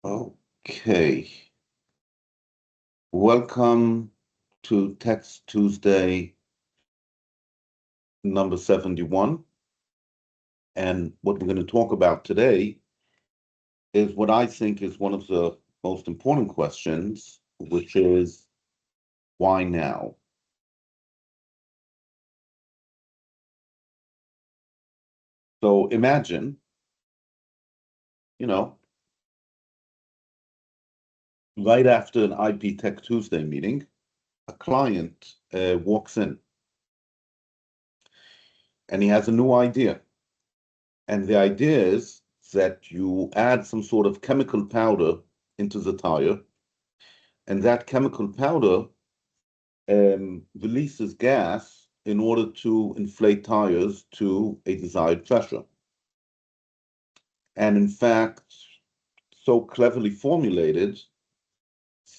Okay, welcome to Text Tuesday number 71. And what we're going to talk about today is what I think is one of the most important questions, which is why now? So imagine, you know, right after an IP Tech Tuesday meeting, a client walks in and he has a new idea. And the idea is that you add some sort of chemical powder into the tire, and that chemical powder releases gas in order to inflate tires to a desired pressure. And in fact, so cleverly formulated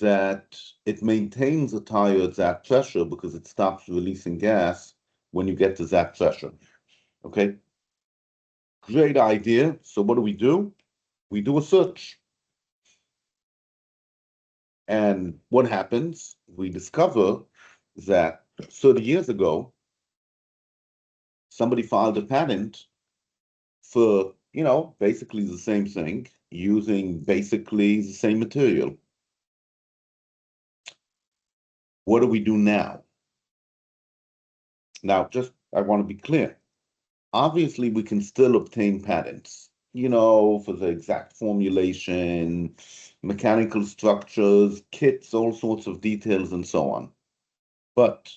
that it maintains the tire at that pressure because it stops releasing gas when you get to that pressure. Okay? Great idea. So what do? We do a search. And what happens? We discover that 30 years ago, somebody filed a patent for, basically the same thing, using basically the same material. What do we do now? Now, I want to be clear. Obviously, we can still obtain patents, for the exact formulation, mechanical structures, kits, all sorts of details, and so on. But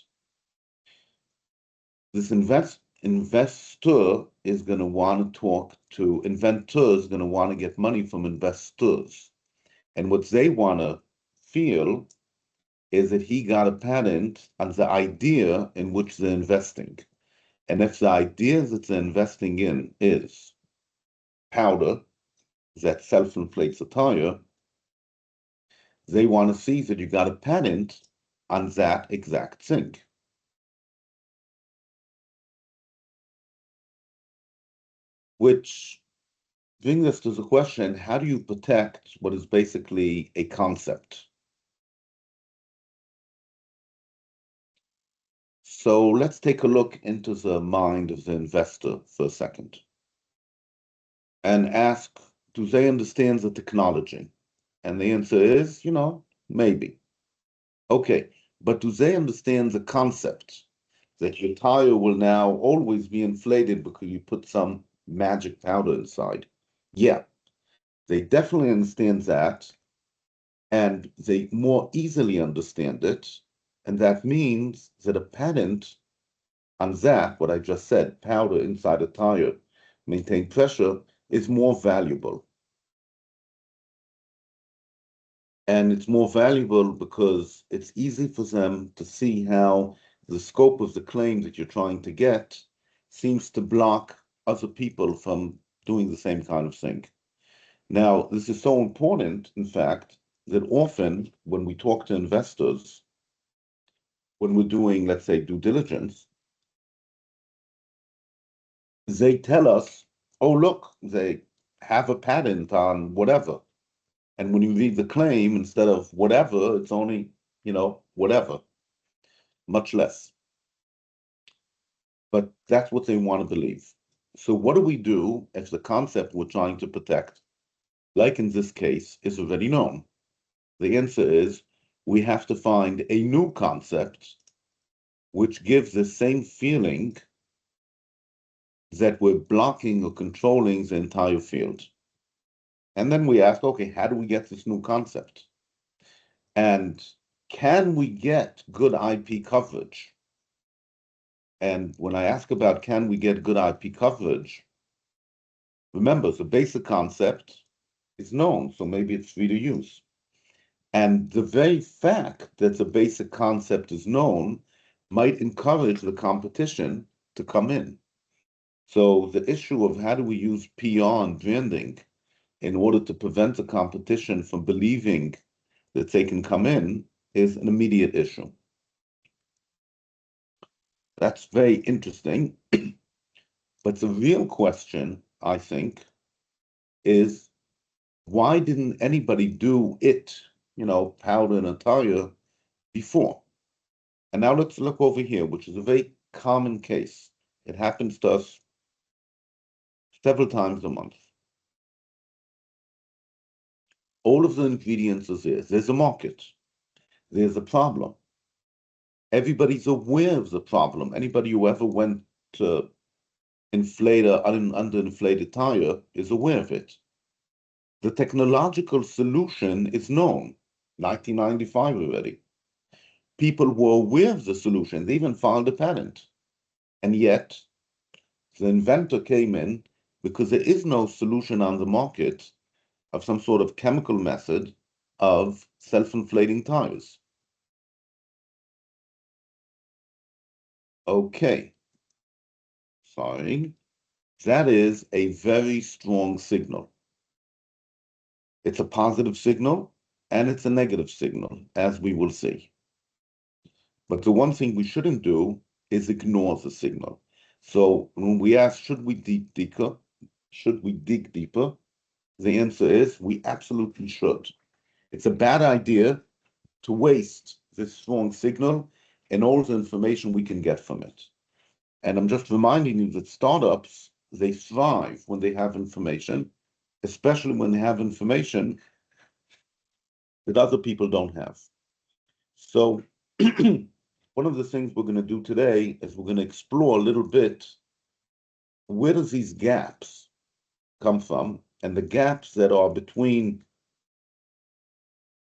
this investor is going to want to talk to inventors, going to want to get money from investors. And what they want to feel is that he got a patent on the idea in which they're investing. And if the idea that they're investing in is powder that self-inflates a tire, they want to see that you got a patent on that exact thing. Which brings us to the question, how do you protect what is basically a concept? So let's take a look into the mind of the investor for a second and ask, do they understand the technology? And the answer is, maybe. Okay, but do they understand the concept that your tire will now always be inflated because you put some magic powder inside? Yeah, they definitely understand that, and they more easily understand it. And that means that a patent on that, what I just said, powder inside a tire, maintain pressure, is more valuable. And it's more valuable because it's easy for them to see how the scope of the claim that you're trying to get seems to block other people from doing the same kind of thing. Now, this is so important, in fact, that often when we talk to investors, when we're doing, let's say, due diligence, they tell us, oh, look, they have a patent on whatever. And when you read the claim, instead of whatever, it's only, whatever, much less. But that's what they want to believe. So what do we do if the concept we're trying to protect, like in this case, is already known? The answer is we have to find a new concept which gives the same feeling that we're blocking or controlling the entire field. And then we ask, okay, how do we get this new concept? And can we get good IP coverage? And when I ask about can we get good IP coverage, remember the basic concept is known, so maybe it's free to use. And the very fact that the basic concept is known might encourage the competition to come in. So the issue of how do we use PR and branding in order to prevent the competition from believing that they can come in is an immediate issue. That's very interesting. But the real question, I think, is Why didn't anybody do it, powder and a tire before? And now let's look over here, which is a very common case. It happens to us several times a month. All of the ingredients are there. There's a market. There's a problem. Everybody's aware of the problem. Anybody who ever went to inflate an underinflated tire is aware of it. The technological solution is known, 1995 already. People were aware of the solution. They even filed a patent. And yet, the inventor came in because there is no solution on the market of some sort of chemical method of self-inflating tires. Okay, sorry. That is a very strong signal. It's a positive signal and it's a negative signal, as we will see. But the one thing we shouldn't do is ignore the signal. So when we ask, should we dig deeper? Should we dig deeper? The answer is we absolutely should. It's a bad idea to waste this strong signal and all the information we can get from it. And I'm just reminding you that startups, they thrive when they have information, especially when they have information that other people don't have. So one of the things we're going to do today is we're going to explore a little bit, where does these gaps come from, and the gaps that are between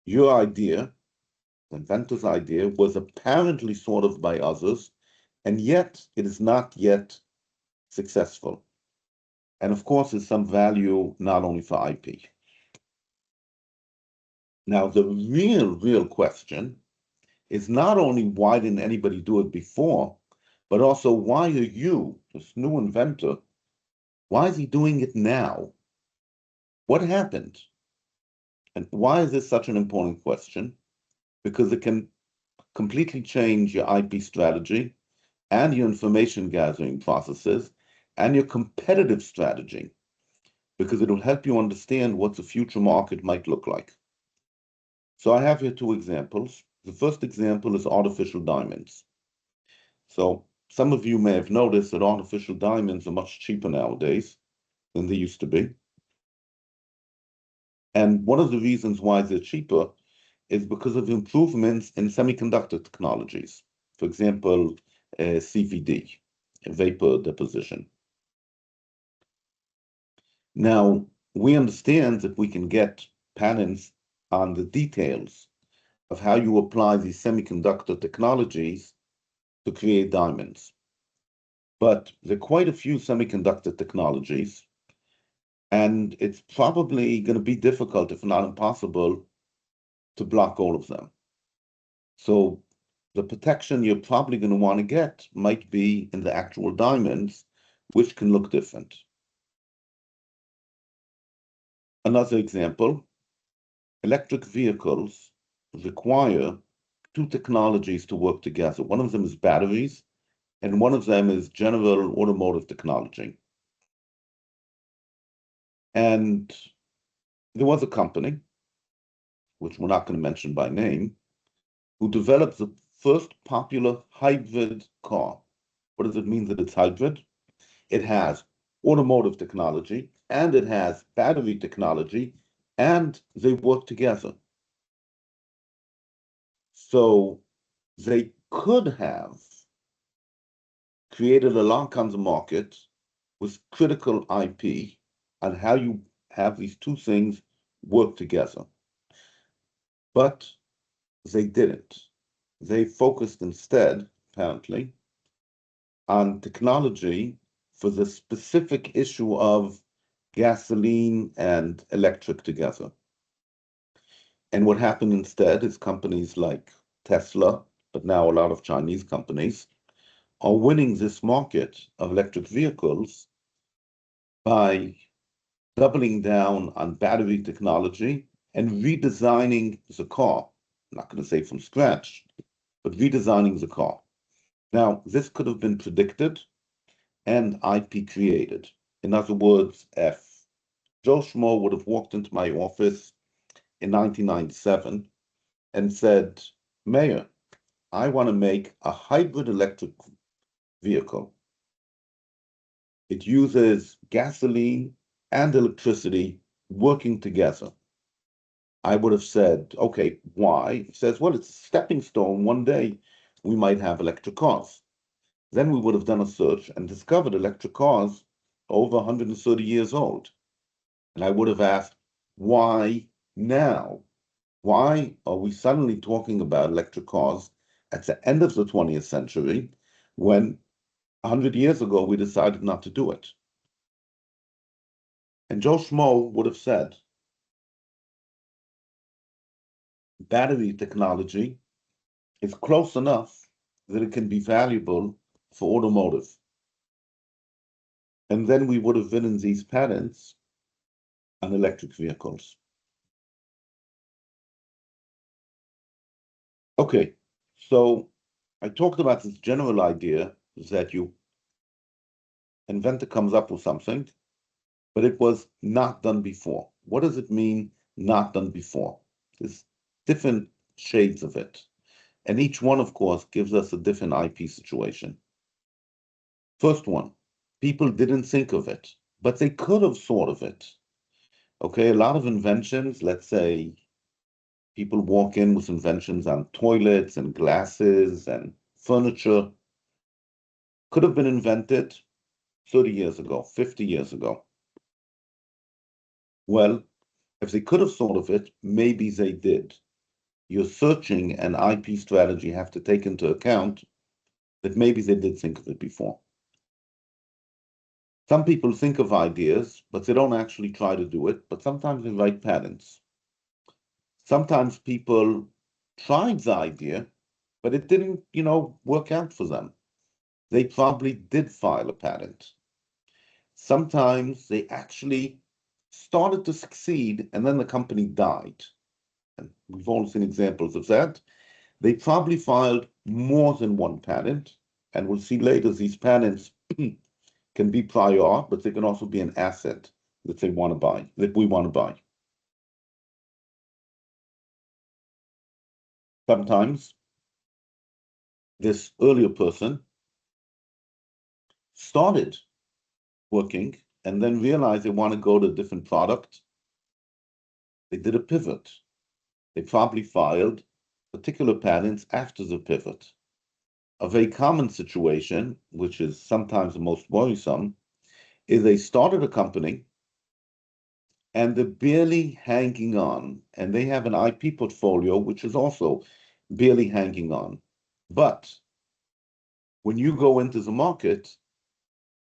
your idea, the inventor's idea, was apparently thought of by others, and yet it is not yet successful. And of course, there's some value not only for IP. Now, the real question is not only why didn't anybody do it before, but also why are you, this new inventor, why is he doing it now? What happened? And why is this such an important question? Because it can completely change your IP strategy and your information gathering processes and your competitive strategy, because it will help you understand what the future market might look like. So I have here two examples. The first example is artificial diamonds. So some of you may have noticed that artificial diamonds are much cheaper nowadays than they used to be. And one of the reasons why they're cheaper is because of improvements in semiconductor technologies. For example, CVD, vapor deposition. Now, we understand that we can get patents on the details of how you apply these semiconductor technologies to create diamonds. But there are quite a few semiconductor technologies, and it's probably going to be difficult, if not impossible, to block all of them. So the protection you're probably going to want to get might be in the actual diamonds, which can look different. Another example, electric vehicles require two technologies to work together. One of them is batteries, and one of them is general automotive technology. And there was a company, which we're not going to mention by name, who developed the first popular hybrid car. What does it mean that it's hybrid? It has automotive technology, and it has battery technology, and they work together. So they could have created a long kinds of market with critical IP on how you have these two things work together. But they didn't. They focused instead, apparently, on technology for the specific issue of gasoline and electric together. And what happened instead is companies like Tesla, but now a lot of Chinese companies, are winning this market of electric vehicles by doubling down on battery technology and redesigning the car. I'm not going to say from scratch, but redesigning the car. Now, this could have been predicted and IP created. In other words, F. Joe Schmo would have walked into my office in 1997 and said, Mayor, I want to make a hybrid electric vehicle. It uses gasoline and electricity working together. I would have said, okay, why? He says, well, it's a stepping stone. One day we might have electric cars. Then we would have done a search and discovered electric cars over 130 years old. And I would have asked, why now? Why are we suddenly talking about electric cars at the end of the 20th century when 100 years ago we decided not to do it? And Joe Schmo would have said, battery technology is close enough that it can be valuable for automotive. And then we would have written these patents on electric vehicles. Okay, so I talked about this general idea that you inventor comes up with something, but it was not done before. What does it mean, not done before? There's different shades of it. And each one, of course, gives us a different IP situation. First one, people didn't think of it, but they could have thought of it. Okay, a lot of inventions, let's say people walk in with inventions on toilets and glasses and furniture, could have been invented 30 years ago, 50 years ago. Well, if they could have thought of it, maybe they did. Your searching and IP strategy have to take into account that maybe they did think of it before. Some people think of ideas, but they don't actually try to do it, but sometimes they write patents. Sometimes people tried the idea, but it didn't, work out for them. They probably did file a patent. Sometimes they actually started to succeed and then the company died. And we've all seen examples of that. They probably filed more than one patent, and we'll see later these patents can be prior art, but they can also be an asset that they want to buy, that we want to buy. Sometimes this earlier person started working and then realized they want to go to a different product. They did a pivot. They probably filed particular patents after the pivot. A very common situation, which is sometimes the most worrisome, is they started a company and they're barely hanging on, and they have an IP portfolio which is also barely hanging on. But when you go into the market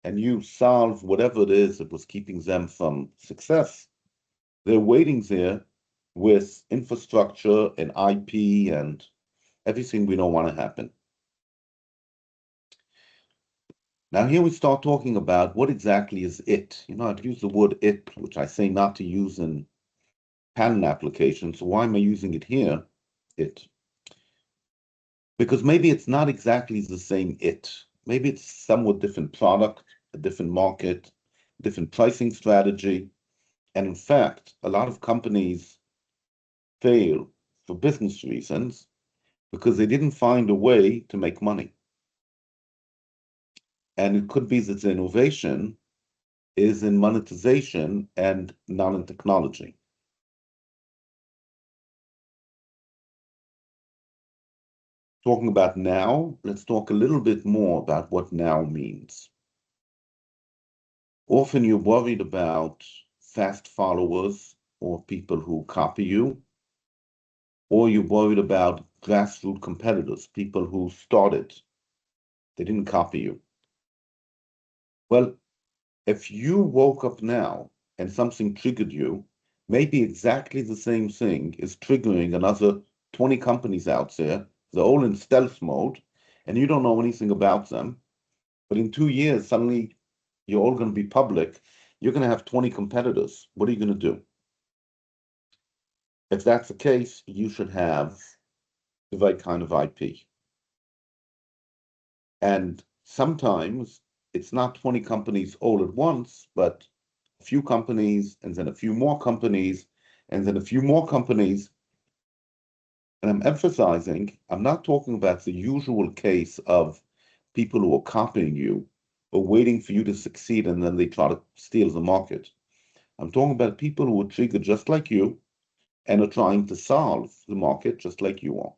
and you solve whatever it is that was keeping them from success, they're waiting there with infrastructure and IP and everything we don't want to happen. Now here we start talking about what exactly is it. I've used the word it, which I say not to use in patent applications. So why am I using it here? It. Because maybe it's not exactly the same it. Maybe it's somewhat different product, a different market, different pricing strategy. And in fact, a lot of companies fail for business reasons because they didn't find a way to make money. And it could be that the innovation is in monetization and not in technology. Talking about now, let's talk a little bit more about what now means. Often you're worried about fast followers or people who copy you, or you're worried about grassroots competitors, people who started, they didn't copy you. Well, if you woke up now and something triggered you, maybe exactly the same thing is triggering another 20 companies out there. They're all in stealth mode, and you don't know anything about them. But in 2 years, suddenly you're all going to be public. You're going to have 20 competitors. What are you going to do? If that's the case, you should have the right kind of IP. And sometimes it's not 20 companies all at once, but a few companies, and then a few more companies, and then a few more companies. And I'm emphasizing, I'm not talking about the usual case of people who are copying you or waiting for you to succeed and then they try to steal the market. I'm talking about people who are triggered just like you and are trying to solve the market just like you are.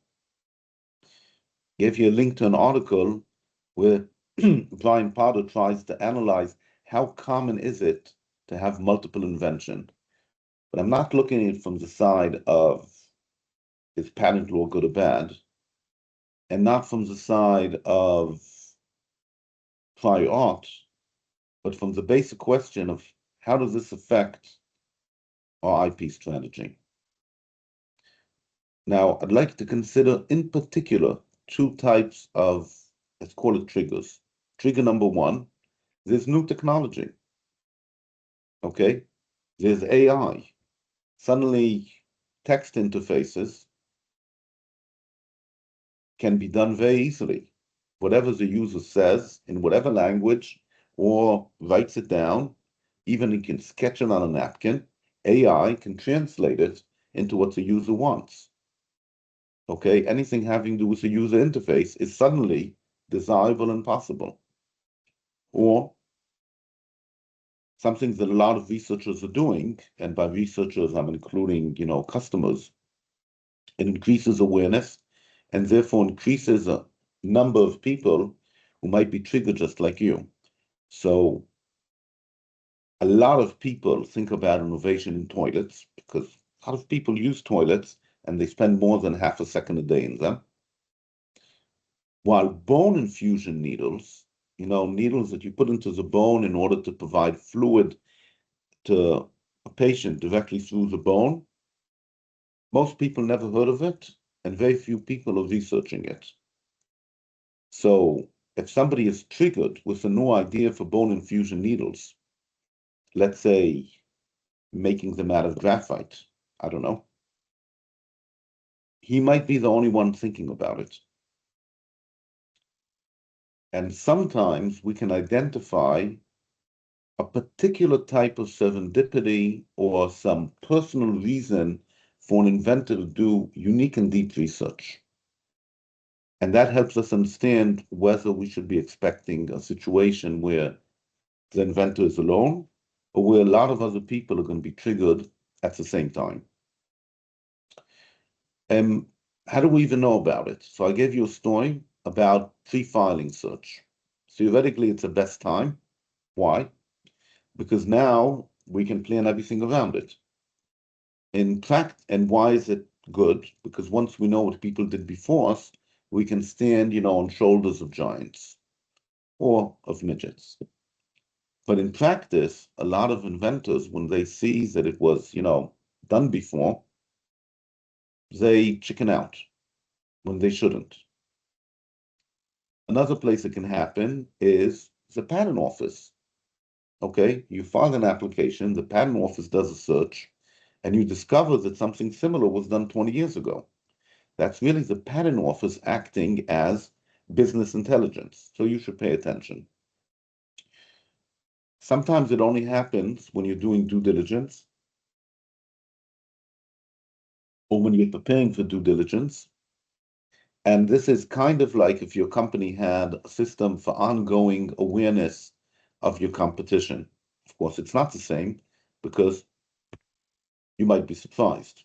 Give you a link to an article where Brian Potter tries to analyze how common is it to have multiple invention. But I'm not looking at it from the side of is patent law good or bad, and not from the side of prior art, but from the basic question of how does this affect our IP strategy? Now, I'd like to consider in particular two types of, let's call it triggers. Trigger number one, there's new technology. Okay, there's AI. Suddenly, text interfaces can be done very easily. Whatever the user says in whatever language or writes it down, even you can sketch it on a napkin, AI can translate it into what the user wants. Okay, anything having to do with the user interface is suddenly desirable and possible. Or something that a lot of researchers are doing, and by researchers I'm including, customers, it increases awareness and therefore increases a number of people who might be triggered just like you. So a lot of people think about innovation in toilets because a lot of people use toilets and they spend more than half a second a day in them. While bone infusion needles, needles that you put into the bone in order to provide fluid to a patient directly through the bone, most people never heard of it, and very few people are researching it. So if somebody is triggered with a new idea for bone infusion needles, let's say making them out of graphite, I don't know, he might be the only one thinking about it. And sometimes we can identify a particular type of serendipity or some personal reason for an inventor to do unique and deep research. And that helps us understand whether we should be expecting a situation where the inventor is alone or where a lot of other people are going to be triggered at the same time. How do we even know about it? So I gave you a story about pre-filing search. Theoretically, it's the best time. Why? Because now we can plan everything around it. In fact, and why is it good? Because once we know what people did before us, we can stand, on shoulders of giants or of midgets. But in practice, a lot of inventors, when they see that it was, done before, they chicken out when they shouldn't. Another place it can happen is the patent office. Okay, you file an application, the patent office does a search, and you discover that something similar was done 20 years ago. That's really the patent office acting as business intelligence, so you should pay attention. Sometimes it only happens when you're doing due diligence or when you're preparing for due diligence. And this is kind of like if your company had a system for ongoing awareness of your competition. Of course, it's not the same because you might be surprised.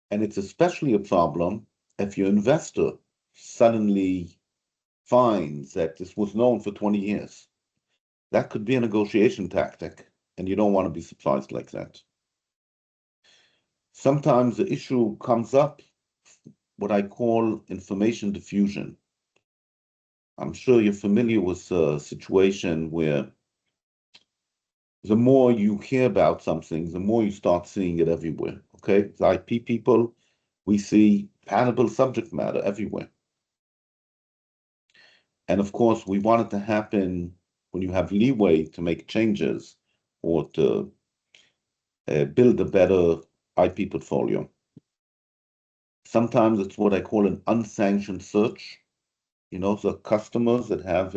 And it's especially a problem if your investor suddenly finds that this was known for 20 years. That could be a negotiation tactic, and you don't want to be surprised like that. Sometimes the issue comes up, what I call information diffusion. I'm sure you're familiar with a situation where the more you hear about something, the more you start seeing it everywhere. Okay, the IP people, we see patentable subject matter everywhere. And of course, we want it to happen when you have leeway to make changes or to build a better IP portfolio. Sometimes it's what I call an unsanctioned search. So customers that have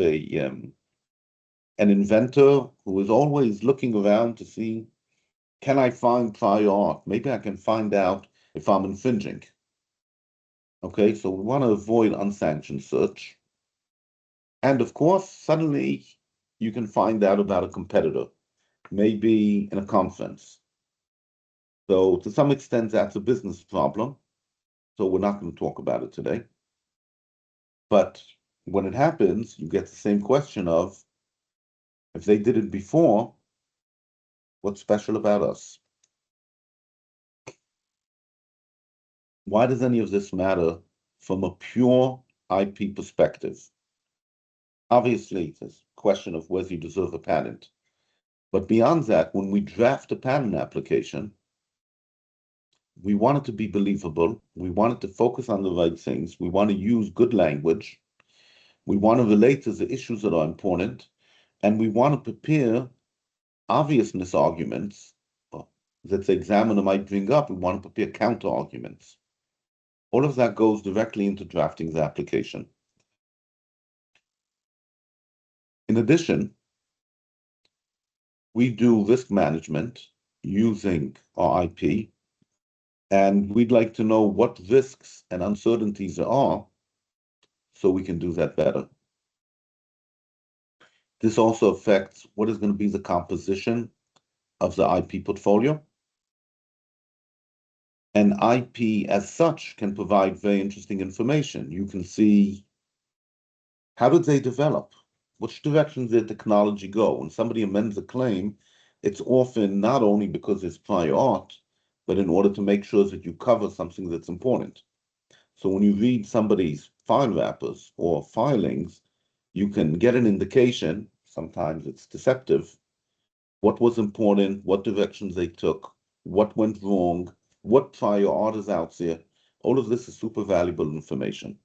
an inventor who is always looking around to see, can I find prior art? Maybe I can find out if I'm infringing. Okay, so we want to avoid unsanctioned search. And of course, suddenly you can find out about a competitor, maybe in a conference. So to some extent, that's a business problem. So we're not going to talk about it today. But when it happens, you get the same question of, if they did it before, what's special about us? Why does any of this matter from a pure IP perspective? Obviously, it's a question of whether you deserve a patent. But beyond that, when we draft a patent application, we want it to be believable. We want it to focus on the right things. We want to use good language. We want to relate to the issues that are important. And we want to prepare obviousness arguments that the examiner might bring up. We want to prepare counter arguments. All of that goes directly into drafting the application. In addition, we do risk management using our IP, and we'd like to know what risks and uncertainties there are so we can do that better. This also affects what is going to be the composition of the IP portfolio. And IP as such can provide very interesting information. You can see, how did they develop? Which direction did technology go? When somebody amends a claim, it's often not only because it's prior art, but in order to make sure that you cover something that's important. So when you read somebody's file wrappers or filings, you can get an indication, sometimes it's deceptive, what was important, what directions they took, what went wrong, what prior art is out there. All of this is super valuable information.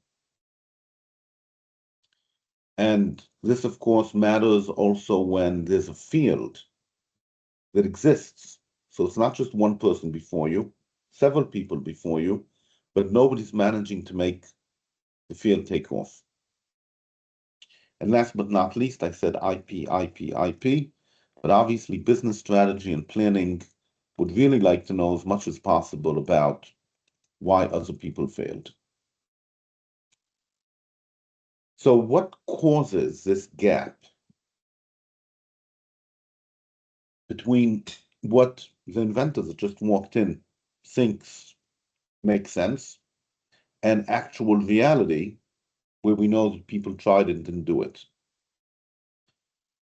And this, of course, matters also when there's a field that exists. So it's not just one person before you, several people before you, but nobody's managing to make the field take off. And last but not least, I said IP, IP, IP, but obviously business strategy and planning would really like to know as much as possible about why other people failed. So what causes this gap between what the inventor that just walked in thinks makes sense and actual reality where we know that people tried and didn't do it?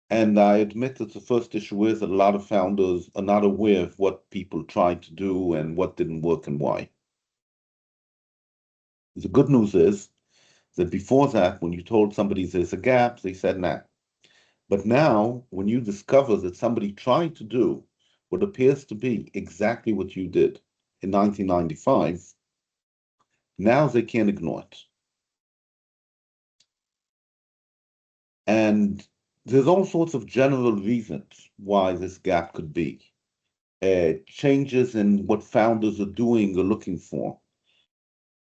And I admit that the first issue is that a lot of founders are not aware of what people tried to do and what didn't work and why. The good news is that before that, when you told somebody there's a gap, they said, nah. But now, when you discover that somebody tried to do what appears to be exactly what you did in 1995, now they can't ignore it. And there's all sorts of general reasons why this gap could be. Changes in what founders are doing or looking for.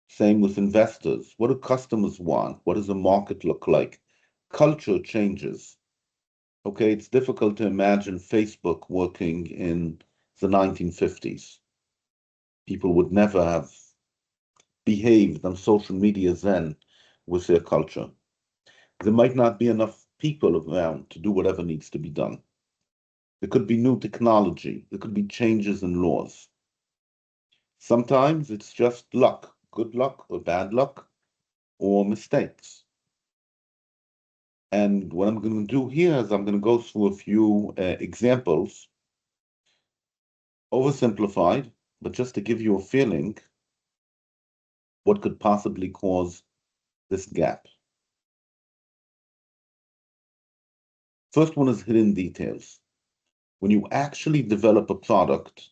Same with investors. What do customers want? What does the market look like? Culture changes. Okay, it's difficult to imagine Facebook working in the 1950s. People would never have behaved on social media then with their culture. There might not be enough people around to do whatever needs to be done. There could be new technology. There could be changes in laws. Sometimes it's just luck, good luck or bad luck, or mistakes. And what I'm going to do here is I'm going to go through a few examples, oversimplified, but just to give you a feeling what could possibly cause this gap. First one is hidden details. When you actually develop a product,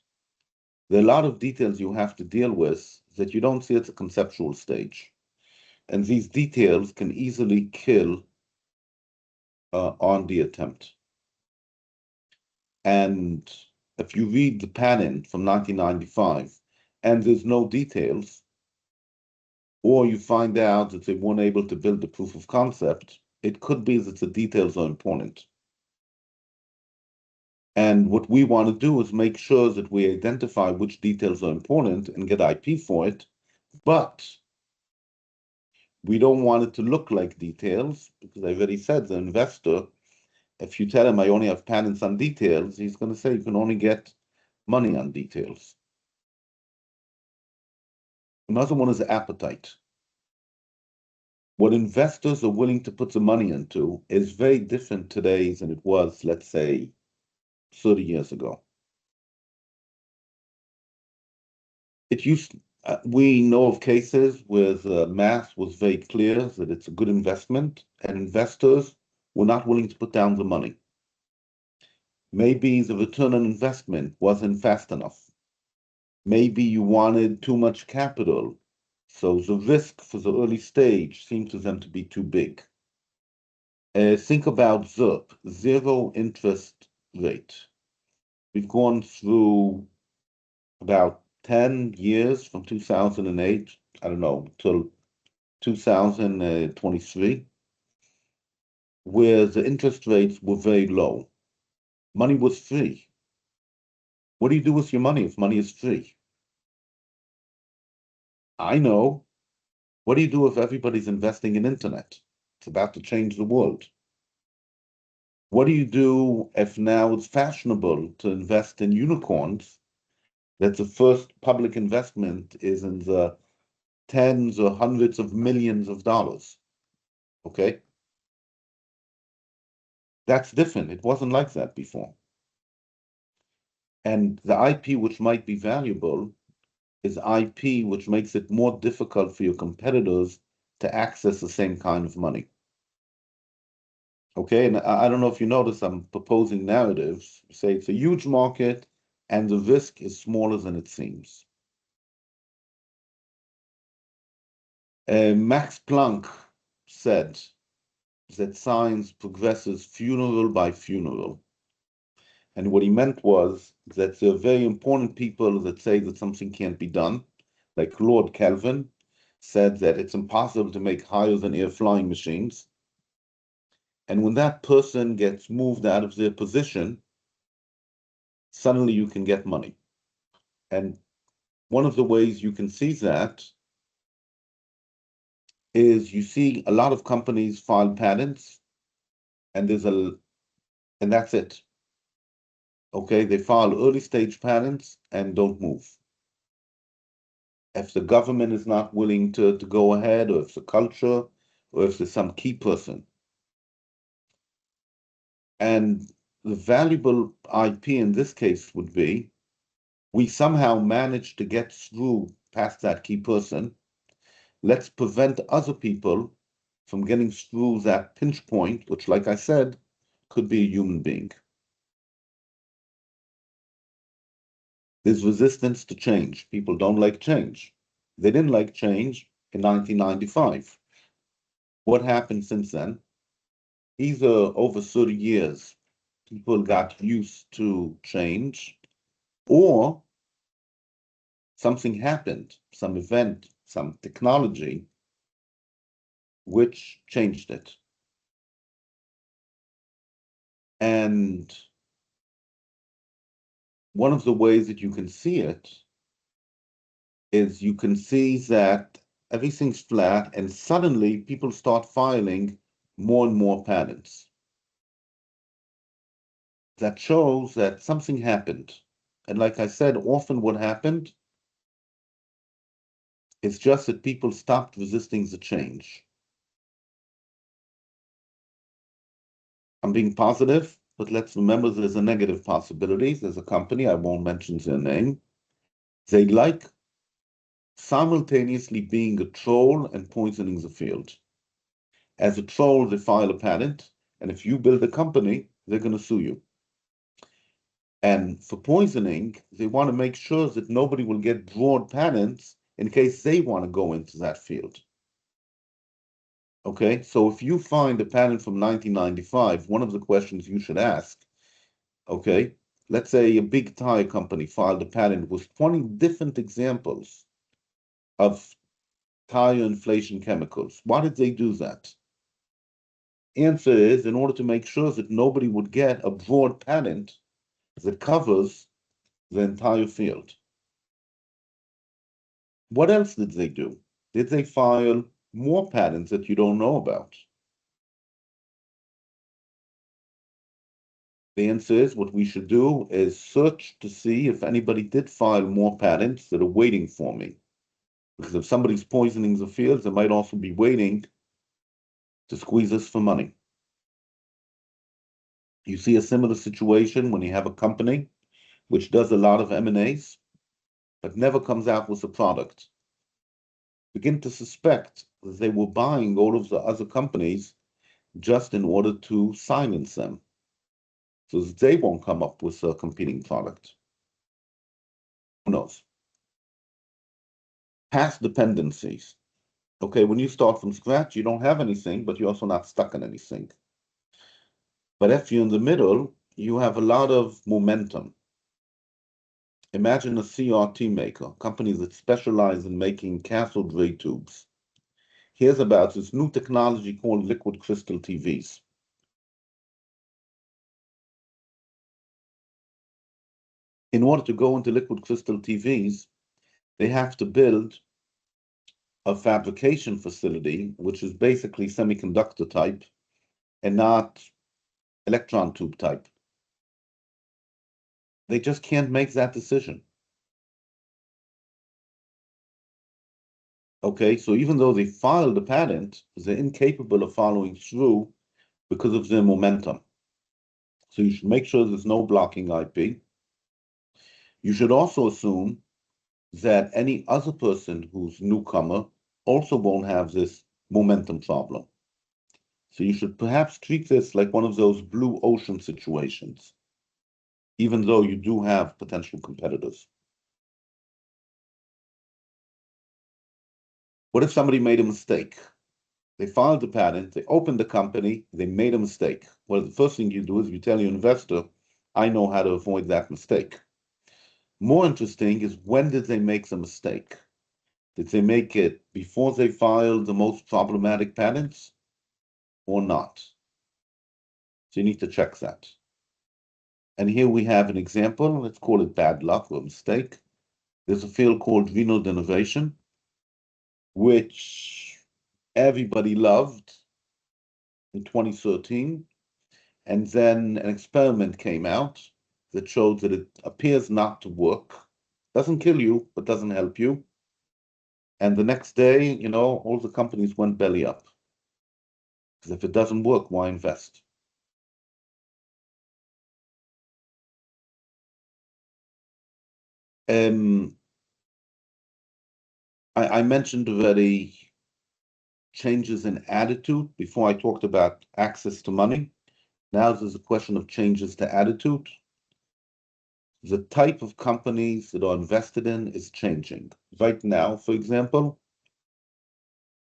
there are a lot of details you have to deal with that you don't see at the conceptual stage. And these details can easily kill on the attempt. And if you read the patent from 1995 and there's no details, or you find out that they weren't able to build the proof of concept, it could be that the details are important. And what we want to do is make sure that we identify which details are important and get IP for it, but we don't want it to look like details, because I already said the investor, if you tell him I only have patents on details, he's going to say you can only get money on details. Another one is appetite. What investors are willing to put the money into is very different today than it was, let's say, 30 years ago. We know of cases where the math was very clear that it's a good investment, and investors were not willing to put down the money. Maybe the return on investment wasn't fast enough. Maybe you wanted too much capital, so the risk for the early stage seemed to them to be too big. Think about ZIRP, zero interest rate. We've gone through about 10 years from 2008, I don't know, till 2023, where the interest rates were very low. Money was free. What do you do with your money if money is free? I know. What do you do if everybody's investing in internet? It's about to change the world. What do you do if now it's fashionable to invest in unicorns, that the first public investment is in the tens or hundreds of millions of dollars? Okay? That's different. It wasn't like that before. And the IP which might be valuable is IP which makes it more difficult for your competitors to access the same kind of money. Okay, and I don't know if you notice, I'm proposing narratives, say it's a huge market and the risk is smaller than it seems. Max Planck said that science progresses funeral by funeral. And what he meant was that there are very important people that say that something can't be done, like Lord Kelvin said that it's impossible to make higher than air flying machines. And when that person gets moved out of their position, suddenly you can get money. And one of the ways you can see that is you see a lot of companies file patents, and and that's it. Okay, they file early stage patents and don't move. If the government is not willing to go ahead, or if the culture, or if there's some key person. And the valuable IP in this case would be, we somehow managed to get through past that key person. Let's prevent other people from getting through that pinch point, which, like I said, could be a human being. There's resistance to change. People don't like change. They didn't like change in 1995. What happened since then? Either over 30 years, people got used to change, or something happened, some event, some technology, which changed it. And one of the ways that you can see it is you can see that everything's flat and suddenly people start filing more and more patents. That shows that something happened. And like I said, often what happened is just that people stopped resisting the change. I'm being positive, but let's remember there's a negative possibility. There's a company, I won't mention their name. They like simultaneously being a troll and poisoning the field. As a troll, they file a patent, and if you build a company, they're going to sue you. And for poisoning, they want to make sure that nobody will get broad patents in case they want to go into that field. Okay, so if you find a patent from 1995, one of the questions you should ask, okay, let's say a big tire company filed a patent with 20 different examples of tire inflation chemicals. Why did they do that? Answer is in order to make sure that nobody would get a broad patent, that covers the entire field. What else did they do? Did they file more patents that you don't know about? The answer is what we should do is search to see if anybody did file more patents that are waiting for me. Because if somebody's poisoning the fields, they might also be waiting to squeeze us for money. You see a similar situation when you have a company which does a lot of M&As, but never comes out with a product. Begin to suspect that they were buying all of the other companies just in order to silence them, so that they won't come up with a competing product. Who knows? Past dependencies. Okay, when you start from scratch, you don't have anything, but you're also not stuck in anything. But if you're in the middle, you have a lot of momentum. Imagine a CRT maker, companies that specialize in making cathode ray tubes. Here's about this new technology called liquid crystal TVs. In order to go into liquid crystal TVs, they have to build a fabrication facility, which is basically semiconductor type and not electron tube type. They just can't make that decision. Okay, so even though they filed the patent, they're incapable of following through because of their momentum. So you should make sure there's no blocking IP. You should also assume that any other person who's newcomer also won't have this momentum problem. So you should perhaps treat this like one of those blue ocean situations, even though you do have potential competitors. What if somebody made a mistake? They filed the patent, they opened the company, they made a mistake. Well, the first thing you do is you tell your investor, I know how to avoid that mistake. More interesting is, when did they make the mistake? Did they make it before they filed the most problematic patents or not? So you need to check that. And here we have an example. Let's call it bad luck or mistake. There's a field called renal denervation, which everybody loved in 2013. And then an experiment came out that showed that it appears not to work. Doesn't kill you, but doesn't help you. And the next day, all the companies went belly up. Because if it doesn't work, why invest? I mentioned already changes in attitude before I talked about access to money. Now there's a question of changes to attitude. The type of companies that are invested in is changing. Right now, for example,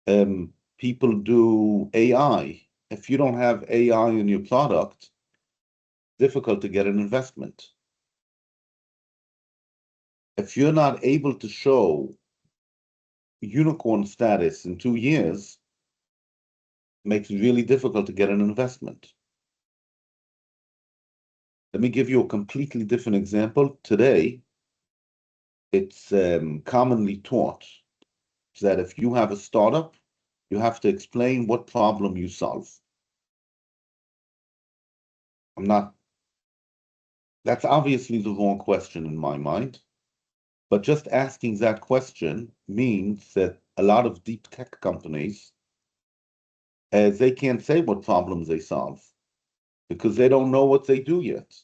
people do AI. If you don't have AI in your product, difficult to get an investment. If you're not able to show unicorn status in 2 years, makes it really difficult to get an investment. Let me give you a completely different example. Today, it's commonly taught that if you have a startup, you have to explain what problem you solve. That's obviously the wrong question in my mind, but just asking that question means that a lot of deep tech companies, they can't say what problems they solve because they don't know what they do yet.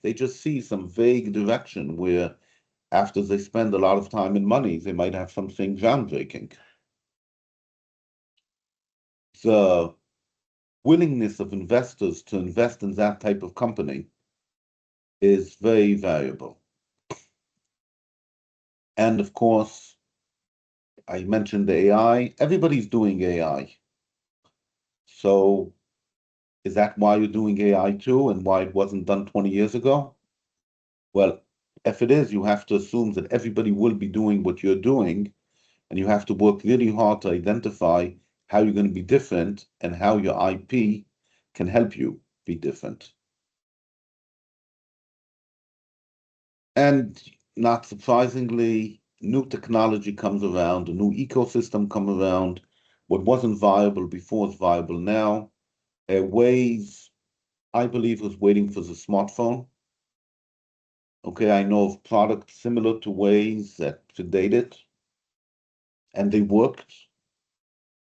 They just see some vague direction where after they spend a lot of time and money, they might have something groundbreaking. The willingness of investors to invest in that type of company is very variable. And of course, I mentioned the AI. Everybody's doing AI. So is that why you're doing AI too, and why it wasn't done 20 years ago? Well, if it is, you have to assume that everybody will be doing what you're doing, and you have to work really hard to identify how you're going to be different and how your IP can help you be different. And not surprisingly, new technology comes around, a new ecosystem comes around. What wasn't viable before is viable now. Waze, I believe, was waiting for the smartphone. Okay, I know of products similar to Waze that predated, and they worked,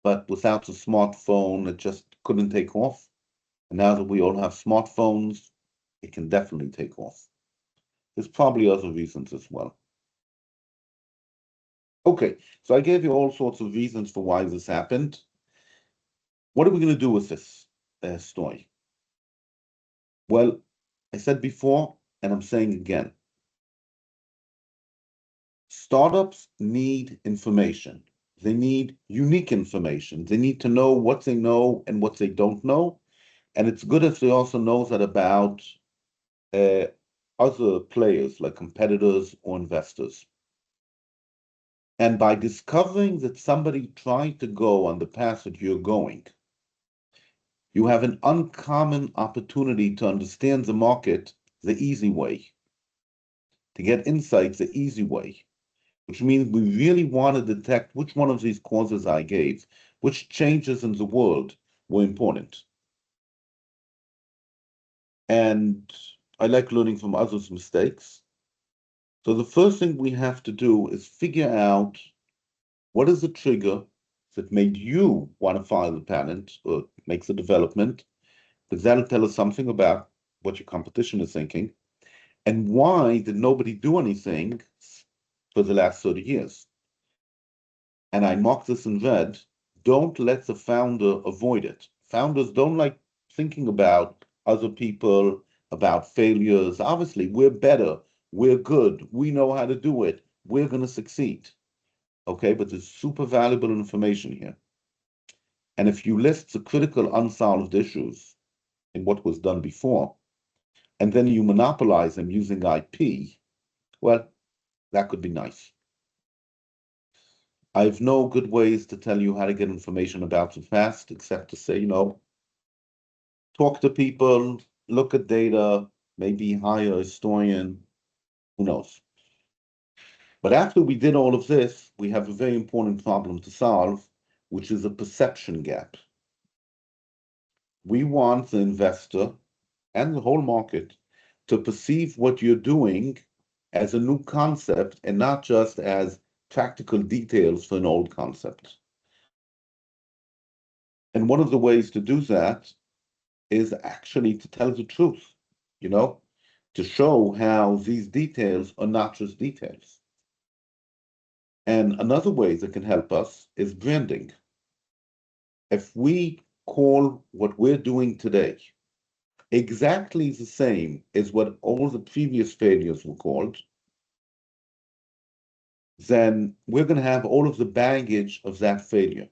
but without the smartphone, it just couldn't take off. And now that we all have smartphones, it can definitely take off. There's probably other reasons as well. Okay, so I gave you all sorts of reasons for why this happened. What are we going to do with this story? Well, I said before, and I'm saying again, startups need information. They need unique information. They need to know what they know and what they don't know. And it's good if they also know that about uh, other players like competitors or investors. And by discovering that somebody tried to go on the path that you're going, you have an uncommon opportunity to understand the market the easy way, to get insights the easy way, which means we really want to detect which one of these causes I gave, which changes in the world were important. And I like learning from others' mistakes. So the first thing we have to do is figure out what is the trigger that made you want to file a patent or make the development, because that'll tell us something about what your competition is thinking. And why did nobody do anything for the last 30 years? And I mark this in red. Don't let the founder avoid it. Founders don't like thinking about other people, about failures. Obviously, we're better, we're good, we know how to do it, we're going to succeed. Okay, but there's super valuable information here. And if you list the critical unsolved issues in what was done before, and then you monopolize them using IP, well, that could be nice. I have no good ways to tell you how to get information about the past, except to say, talk to people, look at data, maybe hire a historian, who knows. But after we did all of this, we have a very important problem to solve, which is a perception gap. We want the investor and the whole market to perceive what you're doing as a new concept and not just as practical details for an old concept. And one of the ways to do that is actually to tell the truth, to show how these details are not just details. And another way that can help us is branding. If we call what we're doing today exactly the same as what all the previous failures were called, then we're going to have all of the baggage of that failure.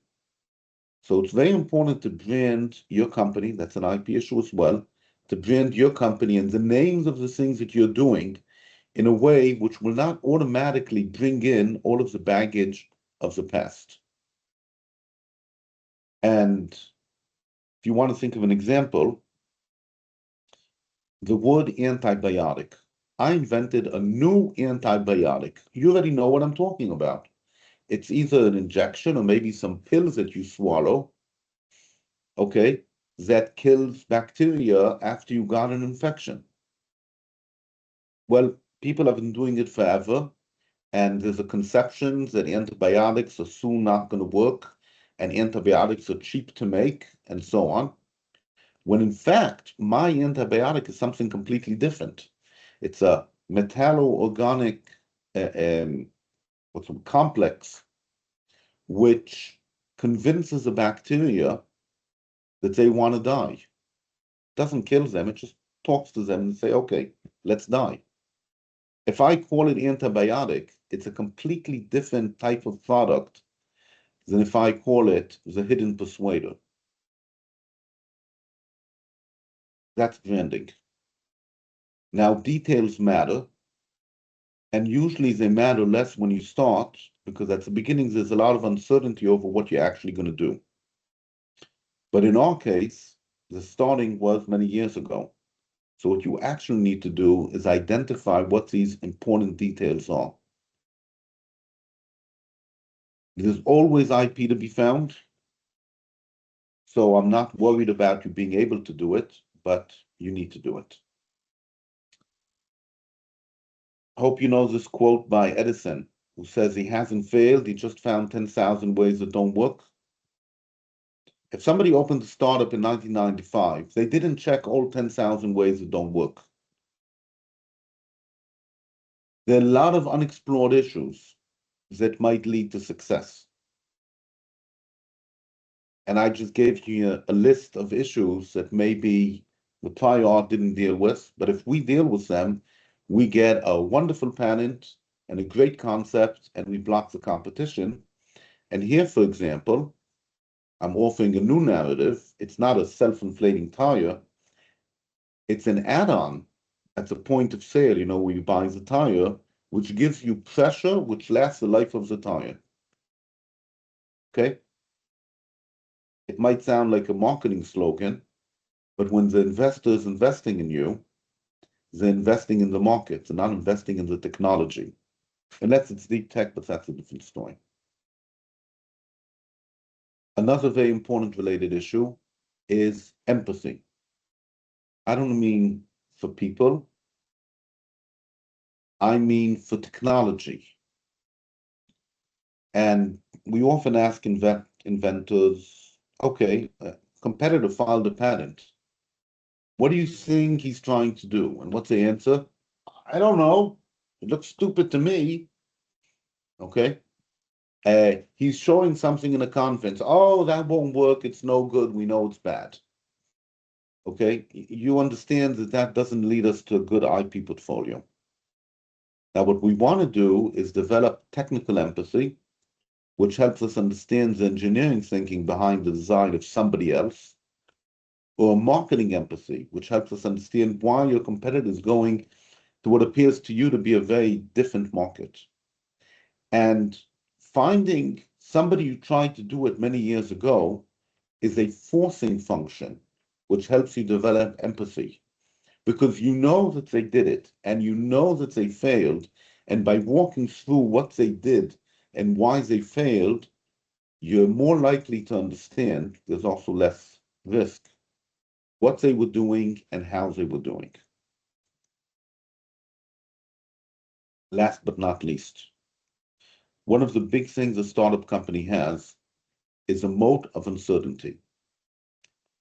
So it's very important to brand your company, that's an IP issue as well, to brand your company and the names of the things that you're doing in a way which will not automatically bring in all of the baggage of the past. And if you want to think of an example, the word antibiotic. I invented a new antibiotic. You already know what I'm talking about. It's either an injection or maybe some pills that you swallow, okay, that kills bacteria after you got an infection. Well, people have been doing it forever, and there's a conception that antibiotics are soon not going to work, and antibiotics are cheap to make, and so on. When in fact, my antibiotic is something completely different. It's a metallo-organic complex which convinces a bacteria that they want to die. Doesn't kill them, it just talks to them and say, okay, let's die. If I call it antibiotic, it's a completely different type of product than if I call it the hidden persuader. That's branding. Now, details matter, and usually they matter less when you start, because at the beginning there's a lot of uncertainty over what you're actually going to do. But in our case, the starting was many years ago. So what you actually need to do is identify what these important details are. There's always IP to be found, so I'm not worried about you being able to do it, but you need to do it. Hope you know this quote by Edison, who says he hasn't failed, he just found 10,000 ways that don't work. If somebody opened a startup in 1995, they didn't check all 10,000 ways that don't work. There are a lot of unexplored issues that might lead to success. And I just gave you a list of issues that maybe the prior art didn't deal with, but if we deal with them, we get a wonderful patent and a great concept, and we block the competition. And here, for example, I'm offering a new narrative. It's not a self-inflating tire. It's an add-on at the point of sale, where you buy the tire, which gives you pressure, which lasts the life of the tire. Okay? It might sound like a marketing slogan, but when the investor is investing in you, they're investing in the market. They're not investing in the technology. Unless it's deep tech, but that's a different story. Another very important related issue is empathy. I don't mean for people, I mean for technology. And we often ask inventors, okay, competitor filed a patent. What do you think he's trying to do? And what's the answer? I don't know. It looks stupid to me. Okay. He's showing something in a conference. Oh, that won't work. It's no good. We know it's bad. Okay. You understand that that doesn't lead us to a good IP portfolio. Now, what we want to do is develop technical empathy, which helps us understand the engineering thinking behind the design of somebody else, or marketing empathy, which helps us understand why your competitor is going to what appears to you to be a very different market. And finding somebody who tried to do it many years ago is a forcing function, which helps you develop empathy. Because you know that they did it, and you know that they failed, and by walking through what they did and why they failed, you're more likely to understand, there's also less risk, what they were doing and how they were doing. Last but not least, one of the big things a startup company has is a moat of uncertainty.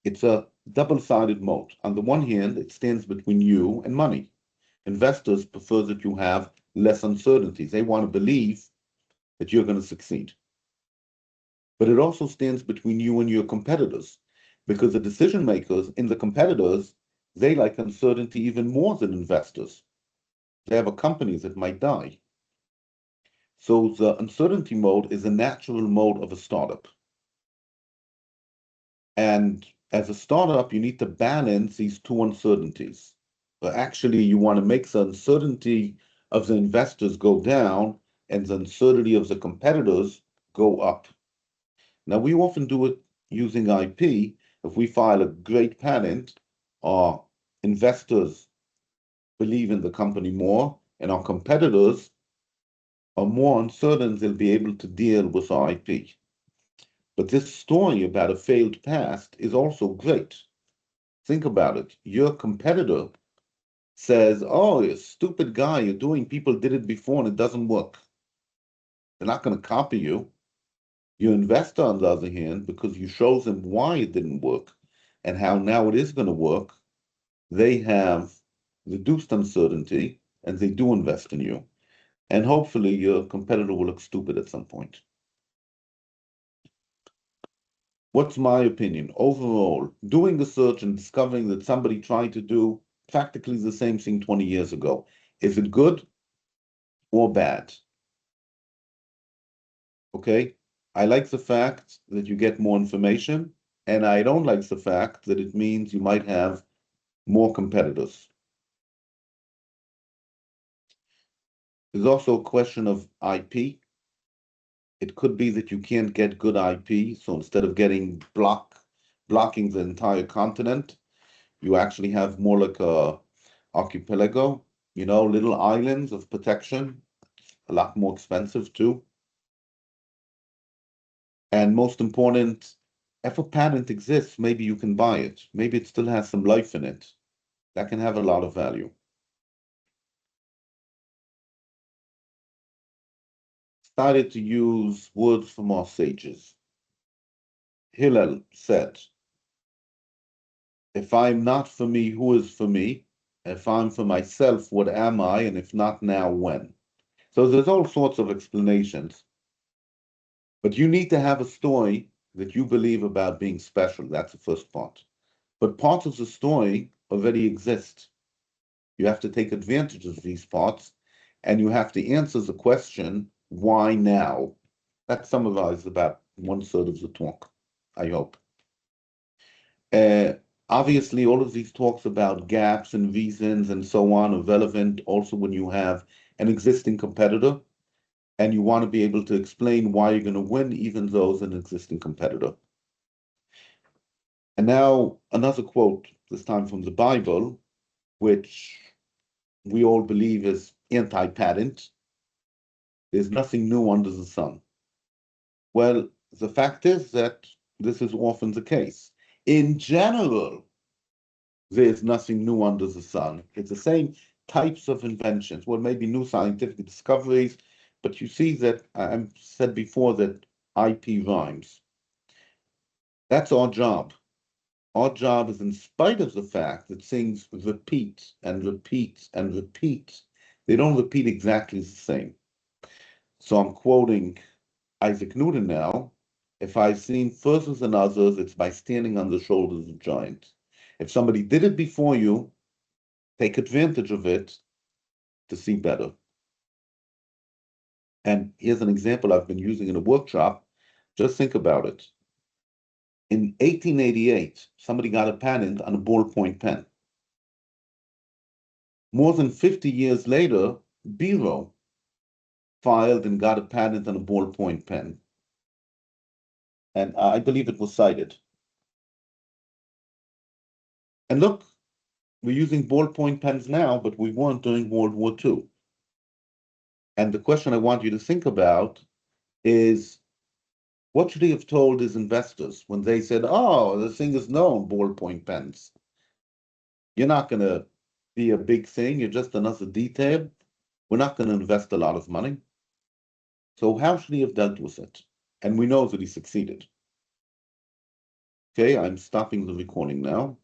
It's a double-sided moat. On the one hand, it stands between you and money. Investors prefer that you have less uncertainty. They want to believe that you're going to succeed. But it also stands between you and your competitors, because the decision makers in the competitors, they like uncertainty even more than investors. They have a company that might die. So the uncertainty mode is a natural mode of a startup. And as a startup, you need to balance these two uncertainties. But actually, you want to make the uncertainty of the investors go down and the uncertainty of the competitors go up. Now, we often do it using IP. If we file a great patent, our investors believe in the company more, and our competitors are more uncertain they'll be able to deal with our IP. But this story about a failed past is also great. Think about it. Your competitor says, oh, you're a stupid guy, you're doing, people did it before and it doesn't work. They're not going to copy you. Your investor, on the other hand, because you show them why it didn't work and how now it is going to work, they have reduced uncertainty and they do invest in you. And hopefully your competitor will look stupid at some point. What's my opinion? Overall, doing a search and discovering that somebody tried to do practically the same thing 20 years ago. Is it good or bad? Okay? I like the fact that you get more information, and I don't like the fact that it means you might have more competitors. There's also a question of IP. It could be that you can't get good IP, so instead of blocking the entire continent, you actually have more like a archipelago, little islands of protection, a lot more expensive too. And most important, if a patent exists, maybe you can buy it. Maybe it still has some life in it. That can have a lot of value. Started to use words from our sages. Hillel said, if I'm not for me, who is for me? If I'm for myself, what am I? And if not now, when? So there's all sorts of explanations. But you need to have a story that you believe about being special. That's the first part. But parts of the story already exist. You have to take advantage of these parts, and you have to answer the question, why now? That summarizes about 1/3 of the talk, I hope. Obviously, all of these talks about gaps and reasons and so on are relevant also when you have an existing competitor and you want to be able to explain why you're going to win, even though it's an existing competitor. And now another quote, this time from the Bible, which we all believe is anti-patent. There's nothing new under the sun. Well, the fact is that this is often the case. In general, there's nothing new under the sun. It's the same types of inventions, well, maybe new scientific discoveries, but you see that I said before that IP rhymes. That's our job. Our job is, in spite of the fact that things repeat and repeat and repeat, they don't repeat exactly the same. So I'm quoting Isaac Newton now. If I've seen further than others, it's by standing on the shoulders of giants. If somebody did it before you, take advantage of it to see better. And here's an example I've been using in a workshop. Just think about it. In 1888, somebody got a patent on a ballpoint pen. More than 50 years later, Biro filed and got a patent on a ballpoint pen. And I believe it was cited. And look, we're using ballpoint pens now, but we weren't during World War II. And the question I want you to think about is, what should he have told his investors when they said, oh, the thing is known, ballpoint pens? You're not going to be a big thing. You're just another detail. We're not going to invest a lot of money. So how should he have dealt with it? And we know that he succeeded. Okay, I'm stopping the recording now.